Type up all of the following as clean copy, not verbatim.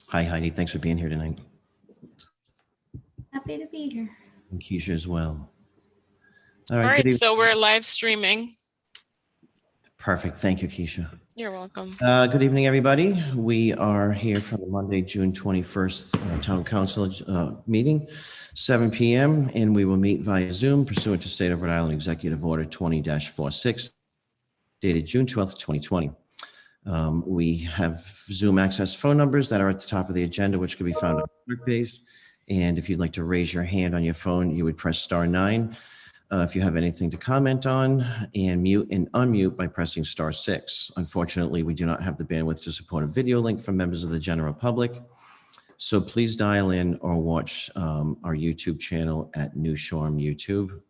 Hi, Heidi. Thanks for being here tonight. Happy to be here. And Keisha as well. All All right. Good right, evening. so we're live streaming. Perfect. Thank you, Keisha. You're welcome. Good evening, everybody. We are here for the Monday, June 21st Town Council meeting, 7 p.m., and we will meet via Zoom pursuant to State of Rhode Island Executive Order 20-46, dated June 12th, 2020. We have Zoom access phone numbers that are at the top of the agenda, which can be found on the clerk page. And if you'd like to raise your hand on your phone, you would press *9. If you have anything to comment on, and mute and unmute by pressing *6. Unfortunately, we do not have the bandwidth to support a video link for members of the general public. So please dial in or watch our YouTube channel at New Shoreham YouTube.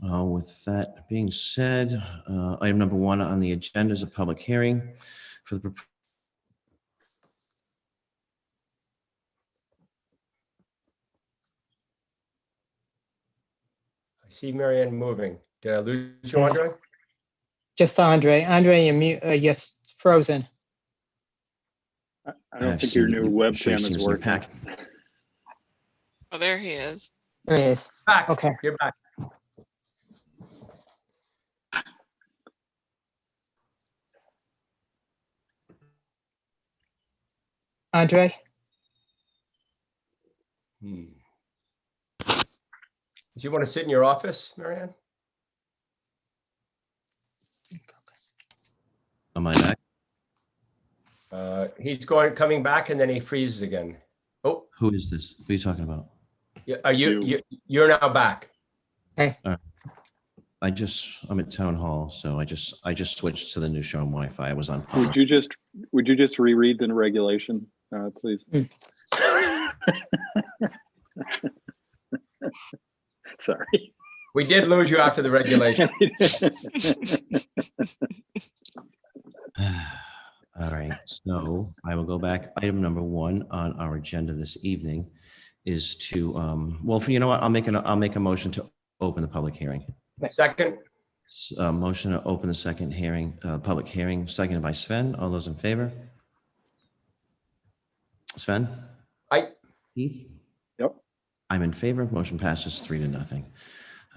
With that being said, item number 1 on the agenda is a public hearing for the I see Marianne moving. Did I lose you, Andre? Just Andre. Andre, you're mute, yes, frozen. I don't think your new webcam is working. Oh, there he is. There he is. Back. Okay. You're back. Andre? Do you want to sit in your office, Marianne? Am I back? He's coming back, and then he freezes again. Oh, Who is this? Who are you talking about? yeah, are you're now back? Hey. I'm at town hall, so I just switched to the New Shoreham Wi-Fi. I was on. Would you just reread the regulation, please? Sorry. We did lose you after the regulation. All right, so I will go back. Item number 1 on our agenda this evening is to, you know what? I'll make a motion to open the public hearing. Second, Motion to open the public hearing, seconded by Sven. All those in favor? Sven? Aye. Keith? Yep. I'm in favor. Motion passes 3-0.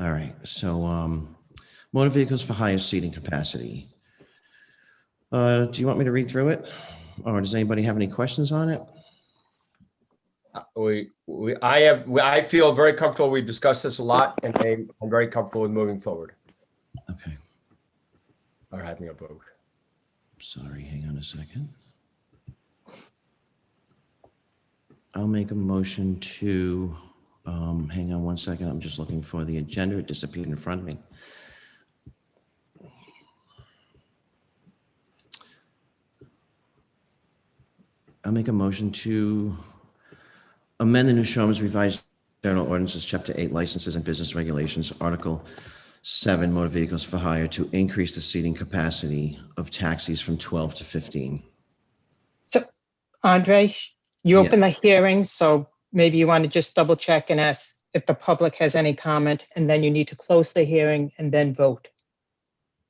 All right, so motor vehicles for higher seating capacity. Do you want me to read through it? Or does anybody have any questions on it? I feel very comfortable. We've discussed this a lot, and I'm very comfortable with moving forward. Okay, Or having a vote. sorry, hang on a second. I'll make a motion to, hang on one second, I'm just looking for the agenda. It disappeared in front of me. I'll make a motion to amend the New Shoreham's revised general ordinances, Chapter 8, licenses and business regulations, Article 7, motor vehicles for hire, to increase the seating capacity of taxis from 12 to 15. So, Andre, you Yeah. open the hearing, so maybe you want to just double check and ask if the public has any comment, and then you need to close the hearing and then vote.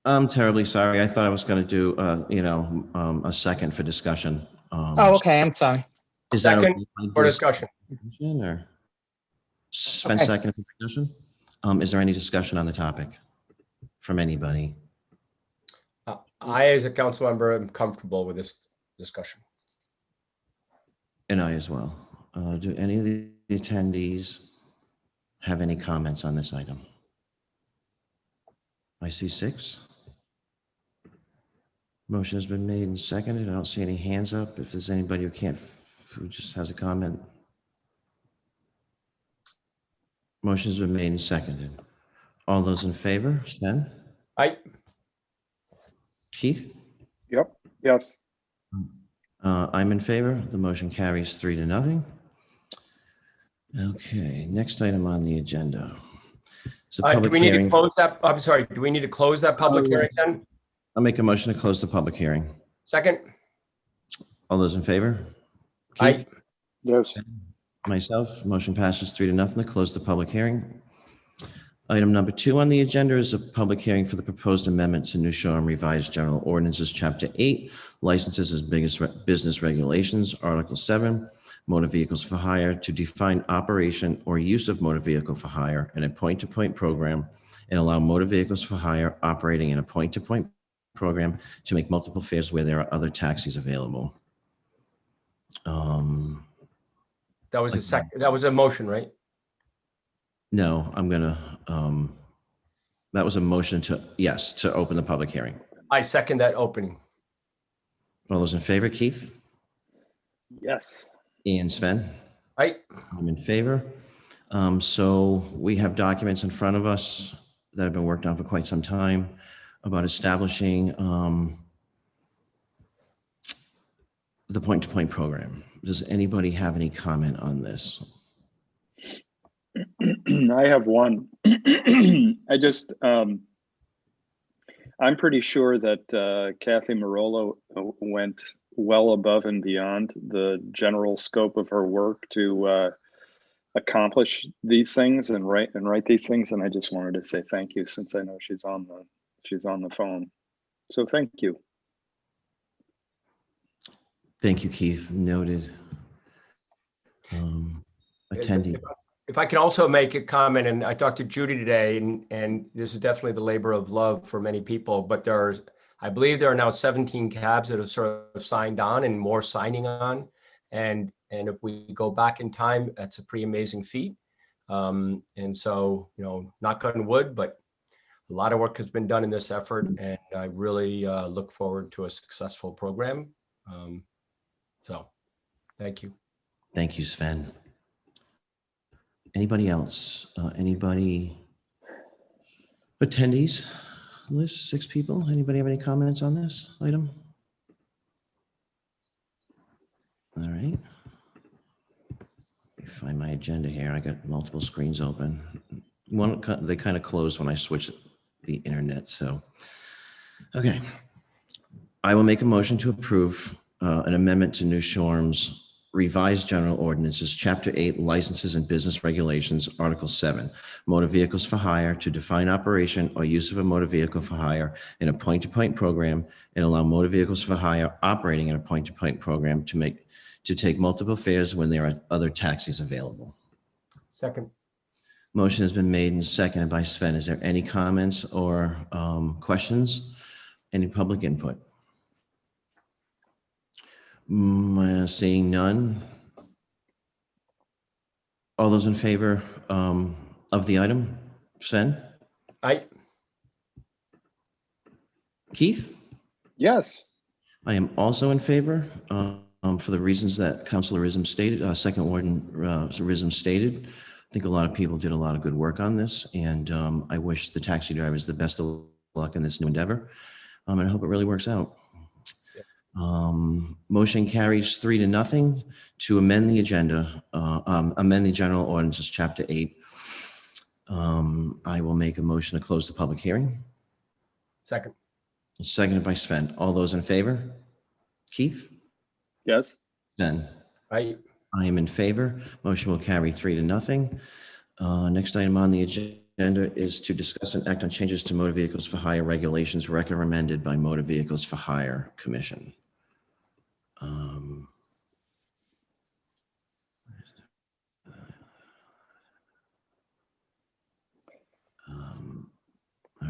I'm terribly sorry. I thought I was going to do, a second for discussion. Oh, okay, I'm sorry. Is that Second okay? for discussion. Or Sven, Okay. second for discussion? Is there any discussion on the topic from anybody? I, as a council member, am comfortable with this discussion. And I as well. Do any of the attendees have any comments on this item? I see 6. Motion has been made and seconded. I don't see any hands up. If there's anybody who just has a comment. Motion's been made and seconded. All those in favor, Sven? Aye. Keith? Yep. Yes. I'm in favor. The motion carries 3-0. Okay, next item on the agenda. So Do public we need to hearing. close that? I'm sorry. Do we need to close that public hearing then? I'll make a motion to close the public hearing. Second? All those in favor? Aye. Keith? Yes. Myself, motion passes 3-0 to close the public hearing. Item number 2 on the agenda is a public hearing for the proposed amendment to New Shoreham Revised General Ordinances, Chapter 8, Licenses as Business Regulations, Article 7, Motor Vehicles for Hire, to define operation or use of motor vehicle for hire in a point-to-point program and allow motor vehicles for hire operating in a point-to-point program to make multiple fares where there are other taxis available. That was a second, that was a motion, right? No, I'm gonna, that was a motion to, yes, to open the public hearing. I second that opening. All those in favor, Keith? Yes. Ian, Sven? Right? I'm in favor. So we have documents in front of us that have been worked on for quite some time about establishing the point-to-point program. Does anybody have any comment on this? I have one. I just, I'm pretty sure that Kathy Marolo went well above and beyond the general scope of her work to accomplish these things and write these things. And I just wanted to say thank you, since I know she's on the phone. So thank you. Thank you, Keith. Noted. Attendee. If I can also make a comment, and I talked to Judy today, and this is definitely the labor of love for many people, but I believe there are now 17 cabs that have sort of signed on and more signing on. And if we go back in time, that's a pretty amazing feat. And so, knock on wood, but a lot of work has been done in this effort, and I really look forward to a successful program. So thank you. Thank you, Sven. Anybody else? Anybody? Attendees list, 6 people. Anybody have any comments on this item? All right. Let me find my agenda here. I got multiple screens open. They kind of close when I switch the internet. So, okay. I will make a motion to approve an amendment to New Shoreham's Revised General Ordinances, Chapter 8, Licenses and Business Regulations, Article 7, Motor Vehicles for Hire, to define operation or use of a motor vehicle for hire in a point-to-point program and allow motor vehicles for hire operating in a point-to-point program to take multiple fares when there are other taxis available. Second. Motion has been made and seconded by Sven. Is there any comments or questions? Any public input? Seeing none. All those in favor of the item? Sven? Aye. Keith? Yes. I am also in favor for the reasons that Councilor Rism stated, Second Warden Rism stated. I think a lot of people did a lot of good work on this, and I wish the taxi drivers the best of luck in this new endeavor. And I hope it really works out. Motion carries 3-0 to amend the agenda, amend the General Ordinances, Chapter 8. I will make a motion to close the public hearing. Second. Seconded by Sven. All those in favor? Keith? Yes. Sven? Aye. I am in favor. Motion will carry 3-0. Next item on the agenda is to discuss and act on changes to motor vehicles for hire regulations recommended by Motor Vehicles for Hire Commission. All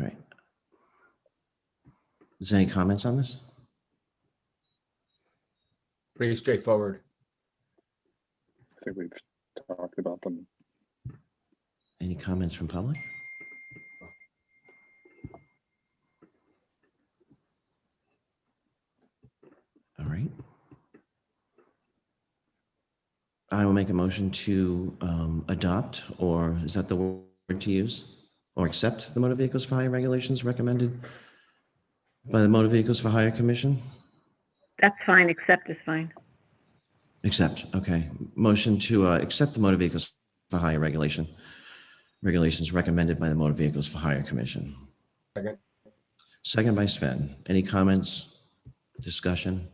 right. Is there any comments on this? Pretty straightforward. I think we've talked about them. Any comments from public? All right. I will make a motion to adopt, or is that the word to use? Or accept the Motor Vehicles for Hire regulations recommended by the Motor Vehicles for Hire Commission? That's fine, accept is fine. Accept, okay. Motion to accept the Motor Vehicles for Hire regulations recommended by the Motor Vehicles for Hire Commission. Second. Second by Sven. Any comments, discussion?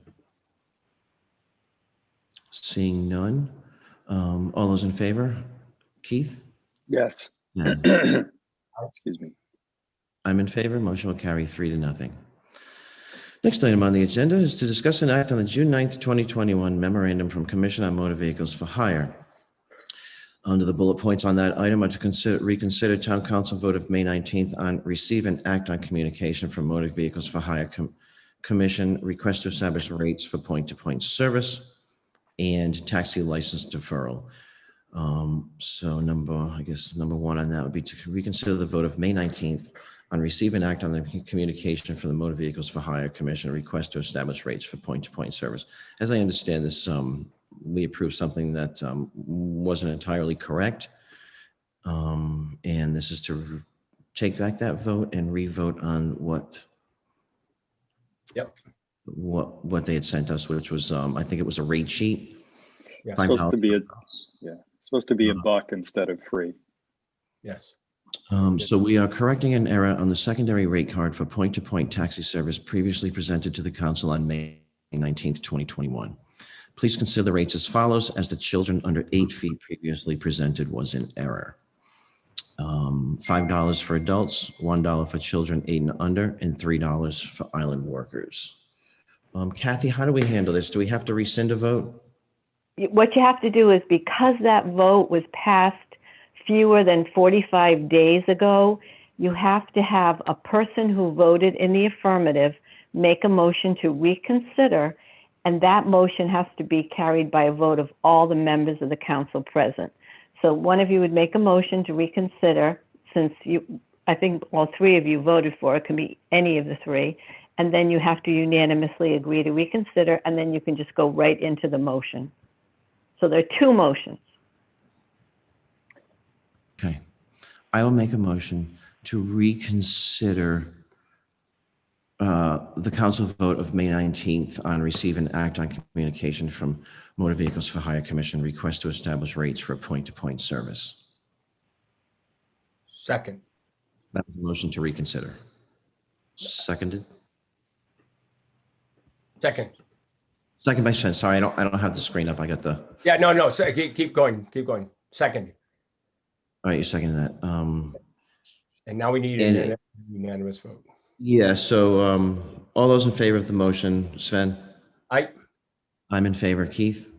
Seeing none. All those in favor? Keith? Yes. Sven? Excuse me. I'm in favor. Motion will carry 3-0. Next item on the agenda is to discuss and act on the June 9th, 2021 memorandum from Commission on Motor Vehicles for Hire. Under the bullet points on that item are to reconsider Town Council vote of May 19th on receive and act on communication from Motor Vehicles for Hire Commission, request to establish rates for point-to-point service and taxi license deferral. So number one on that would be to reconsider the vote of May 19th on receive and act on the communication from the Motor Vehicles for Hire Commission, request to establish rates for point-to-point service. As I understand this, we approved something that wasn't entirely correct. And this is to take back that vote and re-vote on what they had sent us, which was, I think it was a rate sheet. Yeah. It's supposed to be supposed to be $1 instead of free. Yes. So we are correcting an error on the secondary rate card for point-to-point taxi service previously presented to the council on May 19th, 2021. Please consider the rates as follows, as the children under 8 feet previously presented was in error. $5 for adults, $1 for children 8 and under, and $3 for island workers. Kathy, how do we handle this? Do we have to rescind a vote? What you have to do is, because that vote was passed fewer than 45 days ago, you have to have a person who voted in the affirmative make a motion to reconsider, and that motion has to be carried by a vote of all the members of the council present. So one of you would make a motion to reconsider, since I think all 3 of you voted for it, can be any of the 3, and then you have to unanimously agree to reconsider, and then you can just go right into the motion. So there are 2 motions. Okay. I will make a motion to reconsider the council vote of May 19th on receive and act on communication from Motor Vehicles for Hire Commission, request to establish rates for a point-to-point service. Second. That was a motion to reconsider. Seconded? Second. Second by Sven. Sorry, I don't have the screen up. I got the, Yeah, no, so keep going. Second. all right, you seconded that. And now we need And- a unanimous vote. Yeah, so all those in favor of the motion, Sven? Aye. I'm in favor. Keith?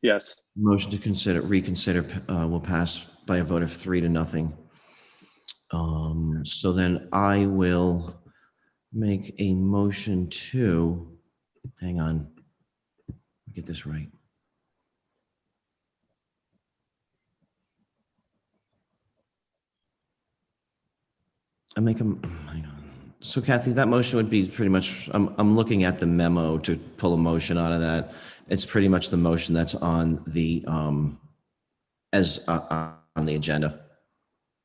Yes. Motion to reconsider will pass by a vote of 3-0. So then I will make a motion to, hang on, get this right. Hang on. So Kathy, that motion would be pretty much, I'm looking at the memo to pull a motion out of that. It's pretty much the motion that's on the, on the agenda.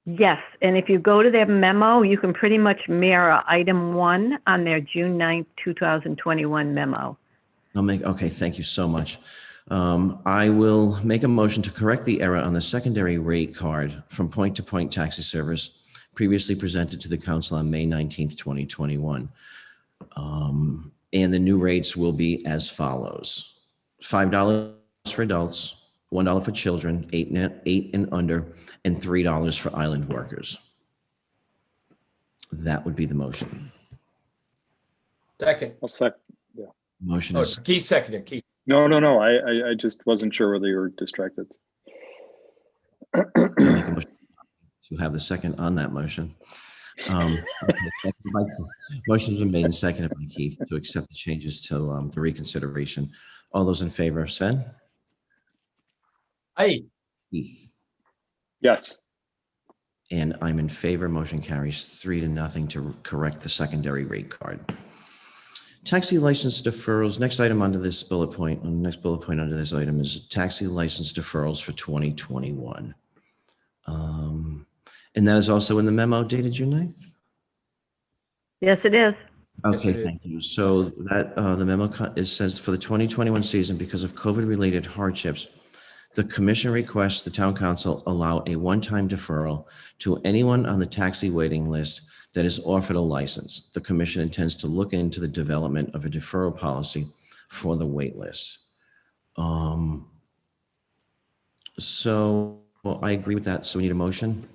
Yes, and if you go to their memo, you can pretty much mirror item 1 on their June 9th, 2021 memo. Okay, thank you so much. I will make a motion to correct the error on the secondary rate card from point-to-point taxi service previously presented to the council on May 19th, 2021. And the new rates will be as follows. $5 for adults, $1 for children, 8 and under, and $3 for island workers. That would be the motion. Second. I'll second. Motion Oh, is, Keith seconded. Keith. No. I just wasn't sure whether you were distracted. make a motion to have the second on that motion. Motion's been made and seconded by Keith to accept the changes to the reconsideration. All those in favor, Sven? Aye. Keith? Yes. And I'm in favor. Motion carries 3-0 to correct the secondary rate card. Taxi license deferrals. Next item under this bullet point, the next bullet point under this item is taxi license deferrals for 2021. And that is also in the memo dated June 9th? Yes, it is. Okay, it is. thank you. So that the memo it says for the 2021 season, because of COVID-related hardships, the commission requests the town council allow a one-time deferral to anyone on the taxi waiting list that is offered a license. The commission intends to look into the development of a deferral policy for the wait list. So I agree with that. So we need a motion.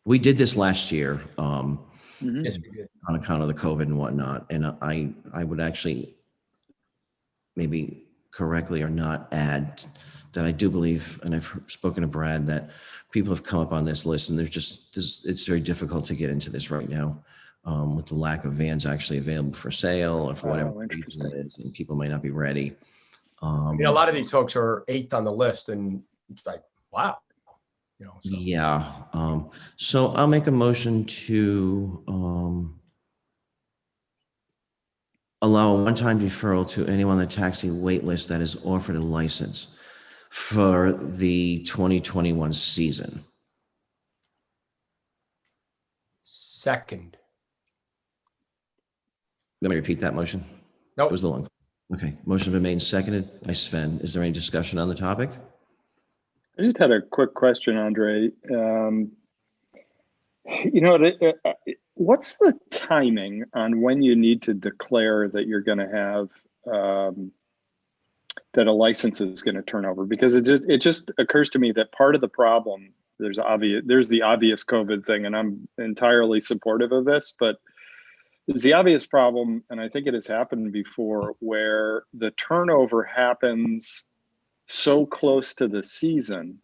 We did this last year Mhm. Yes, we did. on account of the COVID and whatnot. And I would actually maybe correctly or not add that I do believe, and I've spoken to Brad, that people have come up on this list and it's very difficult to get into this right now with the lack of vans actually available for sale or for whatever Oh, reason interesting. it is, and people might not be ready. I mean, a lot of these folks are 8th on the list, and it's like, wow. You know, so. Yeah. So I'll make a motion to allow a one-time deferral to anyone on the taxi wait list that is offered a license for the 2021 season. Second. Let me repeat that motion. It Nope. was the long. Okay. Motion been made and seconded by Sven. Is there any discussion on the topic? I just had a quick question, Andre. What's the timing on when you need to declare that you're going to have that a license is going to turn over? Because it just occurs to me that part of the problem, there's the obvious COVID thing, and I'm entirely supportive of this, but there's the obvious problem, and I think it has happened before, where the turnover happens so close to the season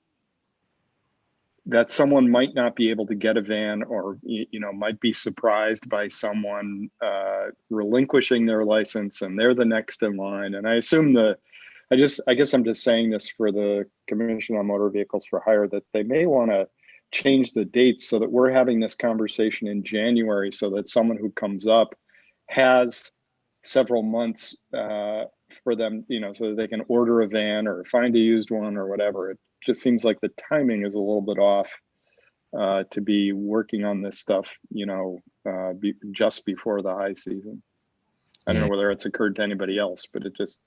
that someone might not be able to get a van, or might be surprised by someone relinquishing their license, and they're the next in line. And I assume I guess I'm just saying this for the Commission on Motor Vehicles for Hire, that they may want to change the dates so that we're having this conversation in January, so that someone who comes up has several months for them, so that they can order a van or find a used one or whatever. It just seems like the timing is a little bit off to be working on this stuff, just before the high season. I don't know whether it's occurred to anybody else, but it just.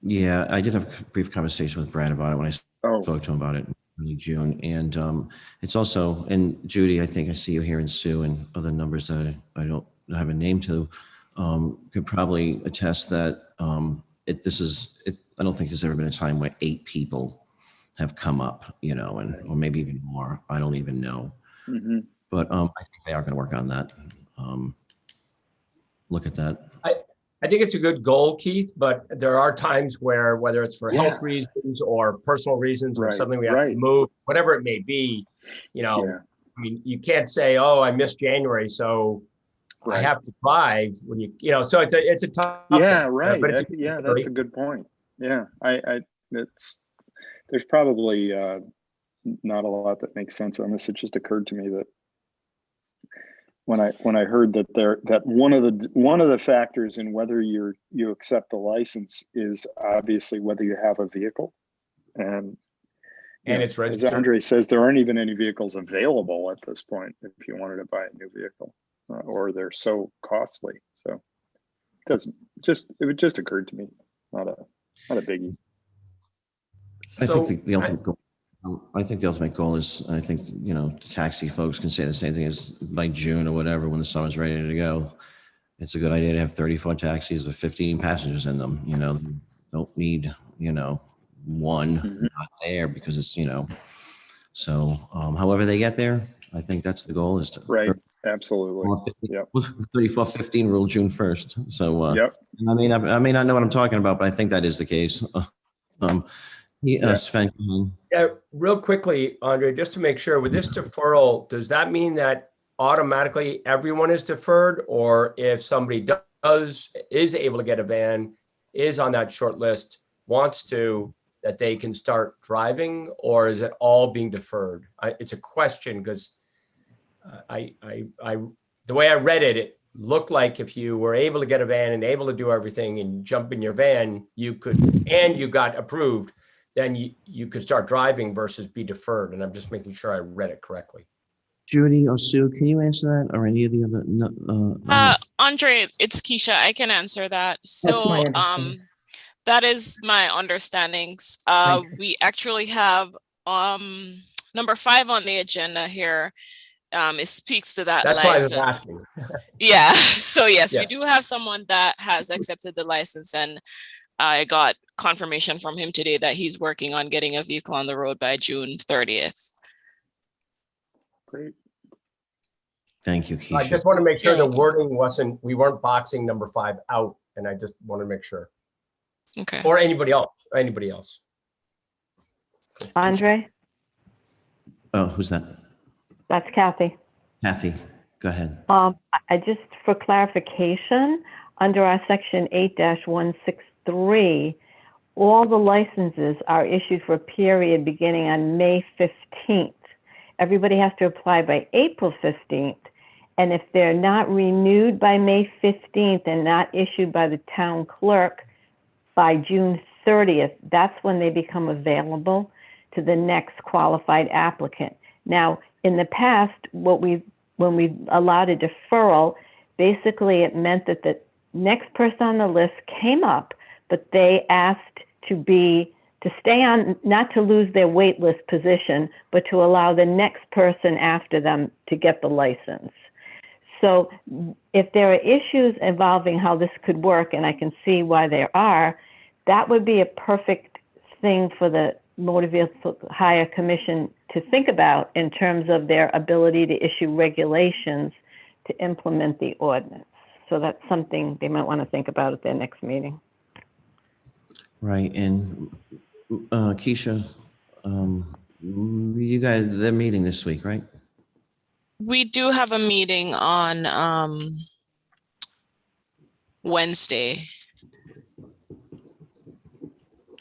Yeah, I did have a brief conversation with Brad about it when I spoke to him about it in early June. And it's also, and Judy, I think I see you here, and Sue and other numbers that I don't have a name to, could probably attest that I don't think there's ever been a time where 8 people have come up, or maybe even more. I don't even know. Mm-hmm. But I think they are going to work on that. Look at that. I think it's a good goal, Keith, but there are times where, whether it's for health reasons or personal reasons or something we have to move, whatever it may be, I mean, you can't say, oh, I missed January, so I have to drive when so it's a tough. Yeah, thing. right. But That's a good point. Yeah, there's probably not a lot that makes sense on this. It just occurred to me that when I heard that one of the factors in whether you accept a license is obviously whether you have a vehicle, and it's registered. As Andre says, there aren't even any vehicles available at this point if you wanted to buy a new vehicle, or they're so costly. So it just occurred to me, not a biggie. I think the ultimate goal. I think the ultimate goal is, I think, taxi folks can say the same thing, as by June or whatever, when the summer's ready to go. It's a good idea to have 34 taxis with 15 passengers in them. Don't need, one not there because it's, so however they get there, I think that's the goal, is to Absolutely. 34-15 rule June 1st. So I may not know what I'm talking about, but I think that is the case. Sven. Yeah, real quickly, Andre, just to make sure, with this deferral, does that mean that automatically everyone is deferred, or if somebody is able to get a van, is on that short list, wants to, that they can start driving, or is it all being deferred? It's a question because the way I read it, it looked like if you were able to get a van and able to do everything and jump in your van, you could, and you got approved, then you could start driving versus be deferred. And I'm just making sure I read it correctly. Judy or Sue, can you answer that, or any of the other? Andre, it's Keisha. I can answer that. So my understanding. that is my understanding. We actually have number 5 on the agenda here. It speaks to that. That's license. why I was asking. Yeah. So yes, we do have someone that has accepted the license, and I got confirmation from him today that he's working on getting a vehicle on the road by June 30th. Great. Thank you, I Keisha. just want to make sure You're the welcome. wording we weren't boxing number 5 out, and I just want to make sure. Okay. Or anybody else. Andre, Oh, who's that? that's Kathy. Kathy, go ahead. I just, for clarification, under our section 8-163, all the licenses are issued for a period beginning on May 15th. Everybody has to apply by April 15th. And if they're not renewed by May 15th and not issued by the town clerk by June 30th, that's when they become available to the next qualified applicant. Now, in the past, when we allowed a deferral, basically it meant that the next person on the list came up, but they asked to stay on, not to lose their wait list position, but to allow the next person after them to get the license. So if there are issues involving how this could work, and I can see why there are, that would be a perfect thing for the Motor Vehicle Hire Commission to think about in terms of their ability to issue regulations to implement the ordinance. So that's something they might want to think about at their next meeting. Right, and Keisha, you guys, they're meeting this week, right? We do have a meeting on Wednesday,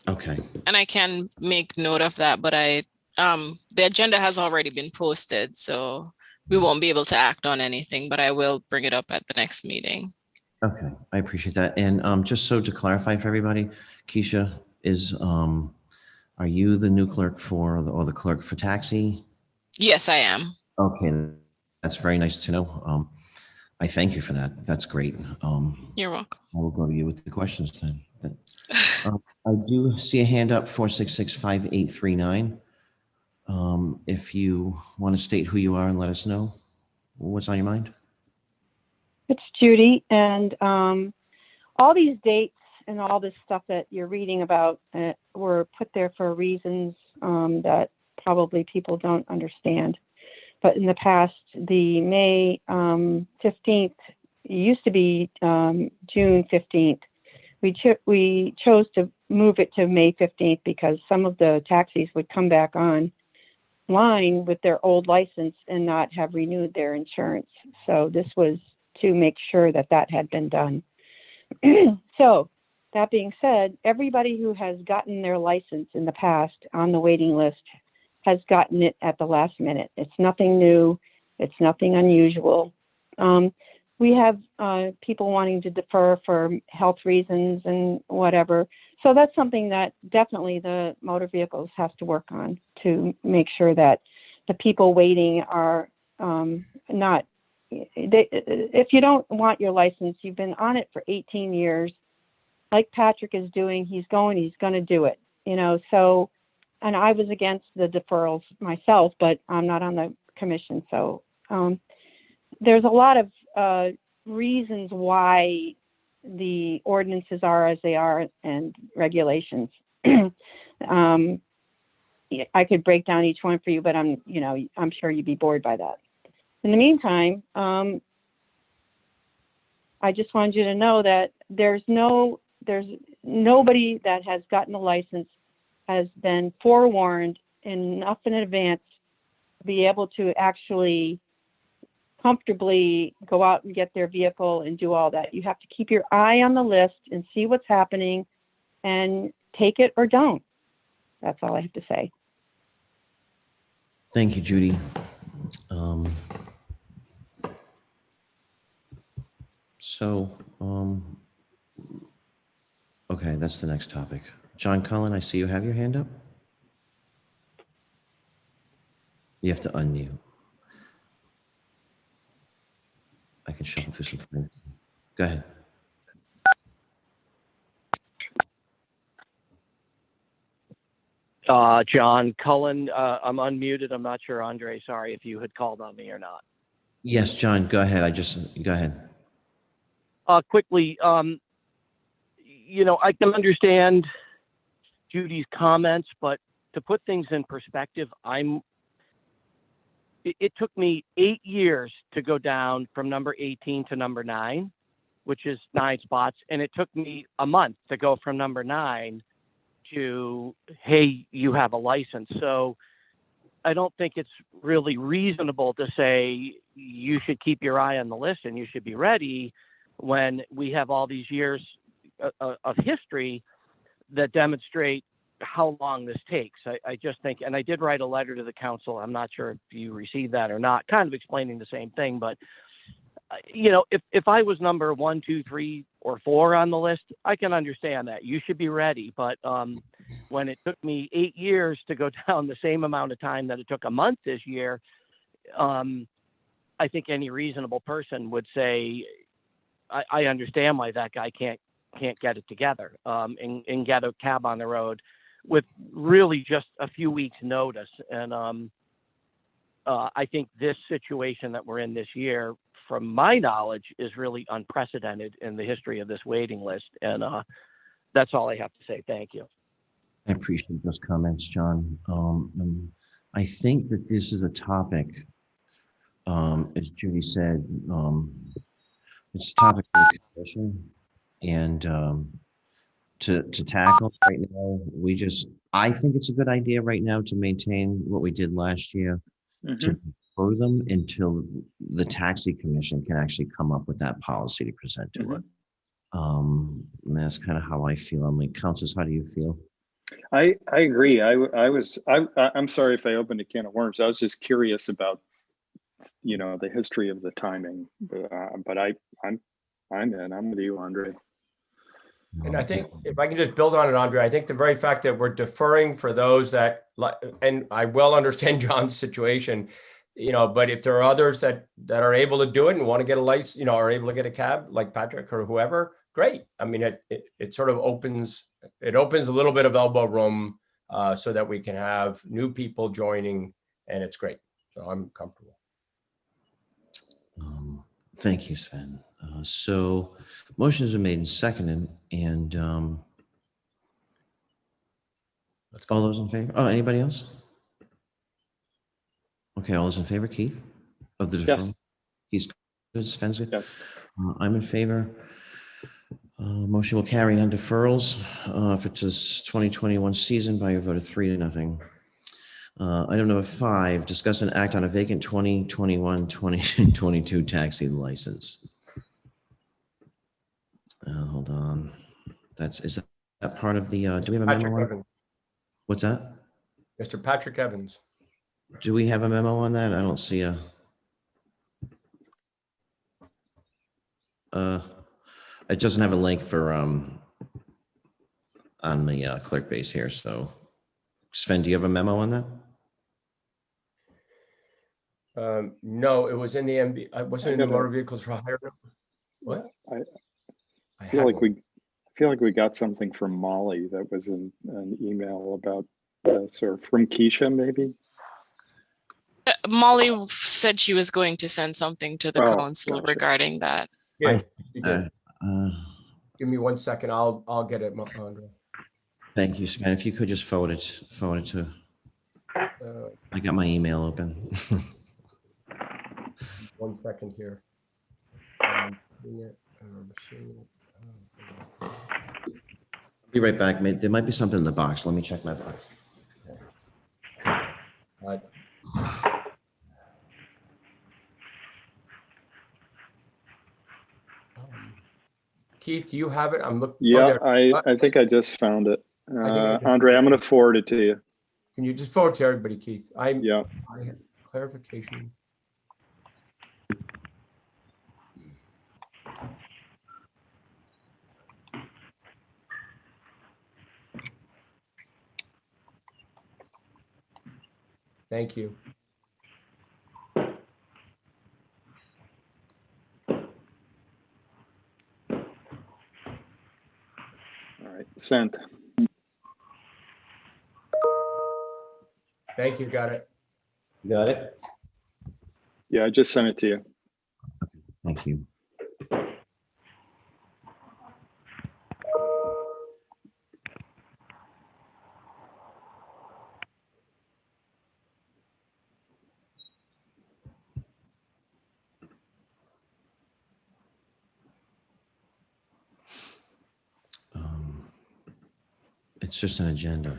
Okay, and I can make note of that, but the agenda has already been posted, so we won't be able to act on anything, but I will bring it up at the next meeting. okay, I appreciate that. And just so to clarify for everybody, Keisha, are you the new clerk or the clerk for taxi? Yes, I am. Okay, that's very nice to know. I thank you for that. That's great. You're welcome. I will go to you with the questions then. I do see a hand up, 466-5839. If you want to state who you are and let us know what's on your mind. It's Judy, and all these dates and all this stuff that you're reading about were put there for reasons that probably people don't understand. But in the past, the May 15th used to be June 15th. We chose to move it to May 15th because some of the taxis would come back on line with their old license and not have renewed their insurance. So this was to make sure that that had been done. So that being said, everybody who has gotten their license in the past on the waiting list has gotten it at the last minute. It's nothing new. It's nothing unusual. We have people wanting to defer for health reasons and whatever. So that's something that definitely the motor vehicles have to work on to make sure that the people waiting are not, if you don't want your license, you've been on it for 18 years, like Patrick is doing, he's going to do it, so, and I was against the deferrals myself, but I'm not on the commission. So there's a lot of reasons why the ordinances are as they are and regulations. I could break down each one for you, but I'm sure you'd be bored by that. In the meantime, I just wanted you to know that there's nobody that has gotten a license has been forewarned enough in advance to be able to actually comfortably go out and get their vehicle and do all that. You have to keep your eye on the list and see what's happening and take it or don't. That's all I have to say. Thank you, Judy. Okay, that's the next topic. John Cullen, I see you have your hand up. You have to unmute. I can shuffle through some things. Go ahead. John Cullen, I'm unmuted. I'm not sure, Andre, sorry if you had called on me or not. Yes, John, go ahead. Go ahead. Quickly, I can understand Judy's comments, but to put things in perspective, I'm it took me 8 years to go down from number 18 to number 9, which is 9 spots. And it took me a month to go from number 9 to, hey, you have a license. So I don't think it's really reasonable to say you should keep your eye on the list and you should be ready when we have all these years of history that demonstrate how long this takes. I just think, and I did write a letter to the council. I'm not sure if you received that or not, kind of explaining the same thing. But, if I was number 1, 2, 3, or 4 on the list, I can understand that. You should be ready. But when it took me 8 years to go down the same amount of time that it took a month this year, I think any reasonable person would say, I understand why that guy can't get it together and get a cab on the road with really just a few weeks notice. And I think this situation that we're in this year, from my knowledge, is really unprecedented in the history of this waiting list. And that's all I have to say. Thank you. I appreciate those comments, John. And I think that this is a topic, as Judy said, it's a topic for the commission, and to tackle right now. I think it's a good idea right now to maintain what we did last year, to defer them until the taxi commission can actually come up with that policy to present to it. And that's kind of how I feel. I'm like, Councilors, how do you feel? I agree. I'm sorry if I opened a can of worms. I was just curious about, the history of the timing. But I'm in. I'm with you, Andre. And I think if I can just build on it, Andre, I think the very fact that we're deferring for those that, and I well understand John's situation, but if there are others that are able to do it and want to get a license, are able to get a cab like Patrick or whoever, great. I mean, it sort of opens a little bit of elbow room so that we can have new people joining, and it's great. So I'm comfortable. Thank you, Sven. So motions are made and seconded, and all those in favor? Oh, anybody else? Okay, all those in favor, Keith? Of the deferral? Yes. He's good, Sven's good? Yes. I'm in favor. Motion will carry on deferrals for this 2021 season by a vote of 3-0. Item number 5, discuss and act on a vacant 2021-2022 taxi license. Hold on. Is that part of the, do we have a memo on? Evans. What's that? Mr. Patrick Evans. Do we have a memo on that? I don't see a. It doesn't have a link for on the clerk base here. So, Sven, do you have a memo on that? No, it was in the MB. I wasn't in the motor vehicles for hire. What? I feel like we got something from Molly that was in an email about this, or from Keisha maybe. Molly said she was going to send something to the council gotcha. regarding that. Yeah, you did. Give me 1 second. I'll get it, Andre. Thank you, Sven. If you could just forward it to. I got my email open. 1 second here. Be right back. There might be something in the box. Let me check my box. Keith, do you have it? I'm looking. Yeah, I think I just found it. Andre, I'm going to forward it to you. Can you just forward to everybody, Keith? Yeah. I have clarification. Thank you. All right, sent. Thank you. Got it. You got it? Yeah, I just sent it to you. Thank you. It's just an agenda.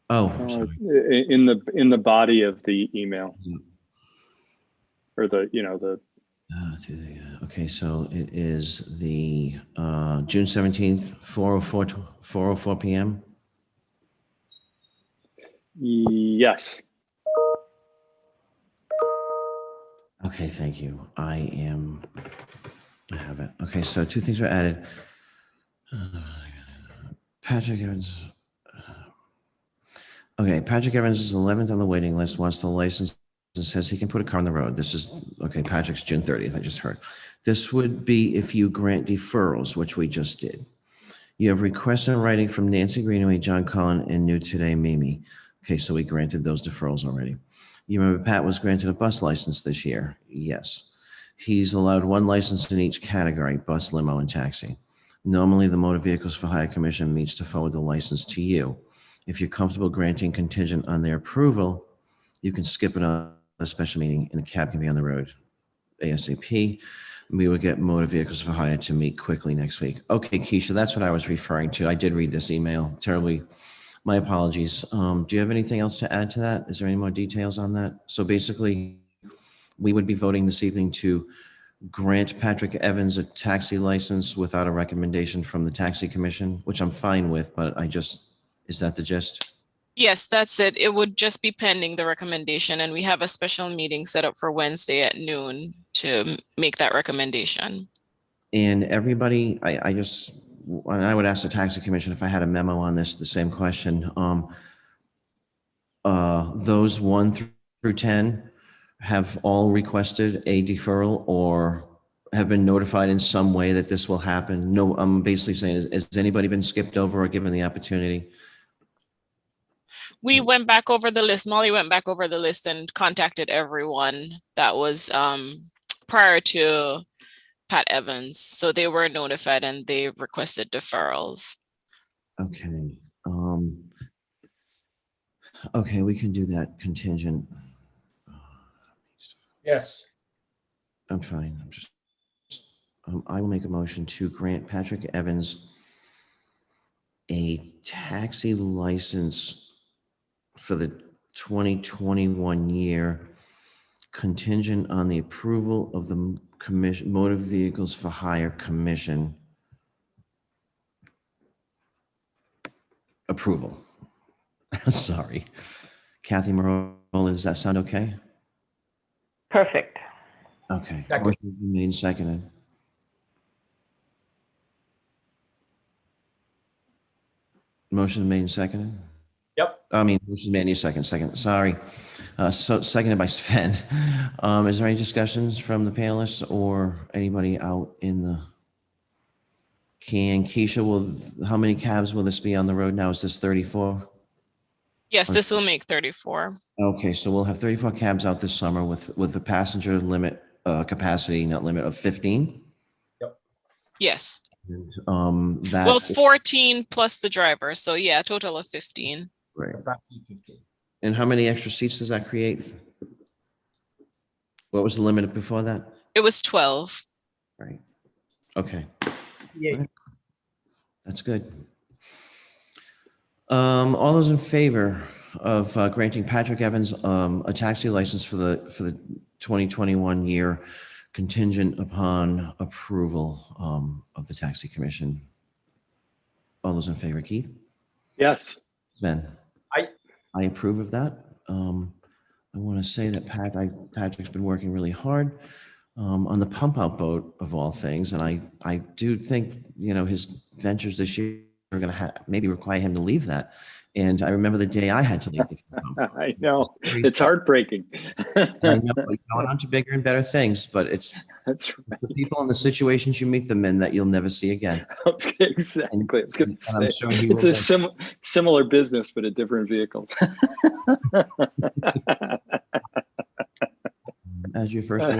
Oh, I'm sorry. In the body of the email, or the Okay, so it is the June 17th, 4:04 p.m. yes. Okay, thank you. I have it. Okay, so two things were added. Patrick Evans. Okay, Patrick Evans is 11th on the waiting list, wants the license, and says he can put a car on the road. This is, okay, Patrick's June 30th, I just heard. This would be if you grant deferrals, which we just did. You have requests in writing from Nancy Greenaway, John Cullen, and new today, Mimi. Okay, so we granted those deferrals already. You remember Pat was granted a bus license this year? Yes. He's allowed one license in each category, bus, limo, and taxi. Normally, the Motor Vehicles for Hire Commission meets to forward the license to you. If you're comfortable granting contingent on their approval, you can skip it on a special meeting and the cab can be on the road ASAP. We will get Motor Vehicles for Hire to meet quickly next week. Okay, Keisha, that's what I was referring to. I did read this email terribly. My apologies. Do you have anything else to add to that? Is there any more details on that? So basically, we would be voting this evening to grant Patrick Evans a taxi license without a recommendation from the Taxi Commission, which I'm fine with, but is that the gist? Yes, that's it. It would just be pending the recommendation, and we have a special meeting set up for Wednesday at noon to make that recommendation. And everybody, and I would ask the Taxi Commission if I had a memo on this, the same question. Those 1 through 10 have all requested a deferral or have been notified in some way that this will happen. No, I'm basically saying, has anybody been skipped over or given the opportunity? We went back over the list. Molly went back over the list and contacted everyone that was prior to Pat Evans. So they were notified and they requested deferrals. Okay. Okay, we can do that contingent. Yes. I'm fine. I will make a motion to grant Patrick Evans a taxi license for the 2021 year, contingent on the approval of the commission, Motor Vehicles for Hire Commission approval. Sorry. Kathy Marola, does that sound okay? Perfect. Okay. Second. Motion made and seconded. Motion made and seconded. Yep. Motion made and second. Sorry. So seconded by Sven. Is there any discussions from the panelists or anybody out in the can? Keisha, how many cabs will this be on the road now? Is this 34? Yes, this will make 34. Okay, so we'll have 34 cabs out this summer with the passenger limit, capacity, not limit, of 15. Yes. That. Well, 14 plus the driver. So yeah, a total of 15. Right. And how many extra seats does that create? What was the limit before that? It was 12. Right. Okay. Yeah. That's good. All those in favor of granting Patrick Evans a taxi license for the 2021 year, contingent upon approval of the Taxi Commission? All those in favor, Keith? Yes. Sven? Aye. I approve of that. I want to say that Patrick's been working really hard on the pump out boat of all things. And I do think, his ventures this year are going to maybe require him to leave that. And I remember the day I had to leave. I know. It's heartbreaking. I know, going on to bigger and better things, but it's the people and the situations you meet them in that you'll never see again. Exactly. I was going to say, I'm sure it's a similar business, but a different vehicle. As your first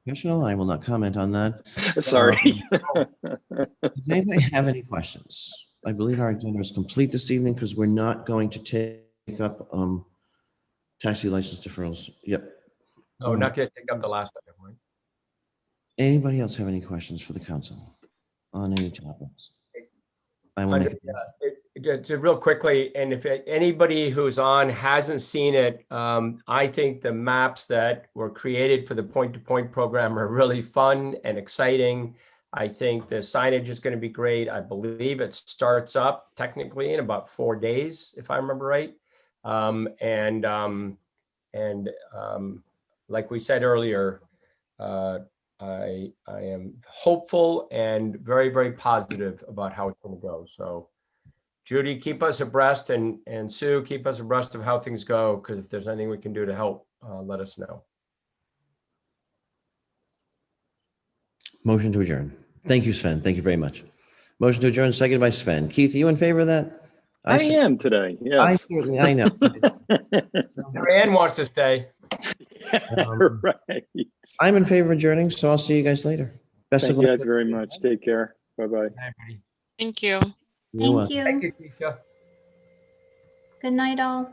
professional, I will not comment on that. Sorry. Does anybody have any questions? I believe our agenda is complete this evening because we're not going to take up taxi license deferrals. Yep. Oh, not going to take up the last item, right? Anybody else have any questions for the council on any topics? I will make, Just real quickly, and if anybody who's on hasn't seen it, I think the maps that were created for the point-to-point program are really fun and exciting. I think the signage is going to be great. I believe it starts up technically in about 4 days, if I remember right. Like we said earlier, I am hopeful and very, very positive about how it's going to go. So Judy, keep us abreast, and Sue, keep us abreast of how things go, because if there's anything we can do to help, let us know. motion to adjourn. Thank you, Sven. Thank you very much. Motion to adjourn, seconded by Sven. Keith, are you in favor of that? I am today, yes. I know. Ann wants to stay. Right. I'm in favor of adjourning, so I'll see you guys later. Best Thank of you luck. guys very much. Take care. Bye-bye. Thank you. You're welcome. Thank you. Thank you, Keisha. Good night, all.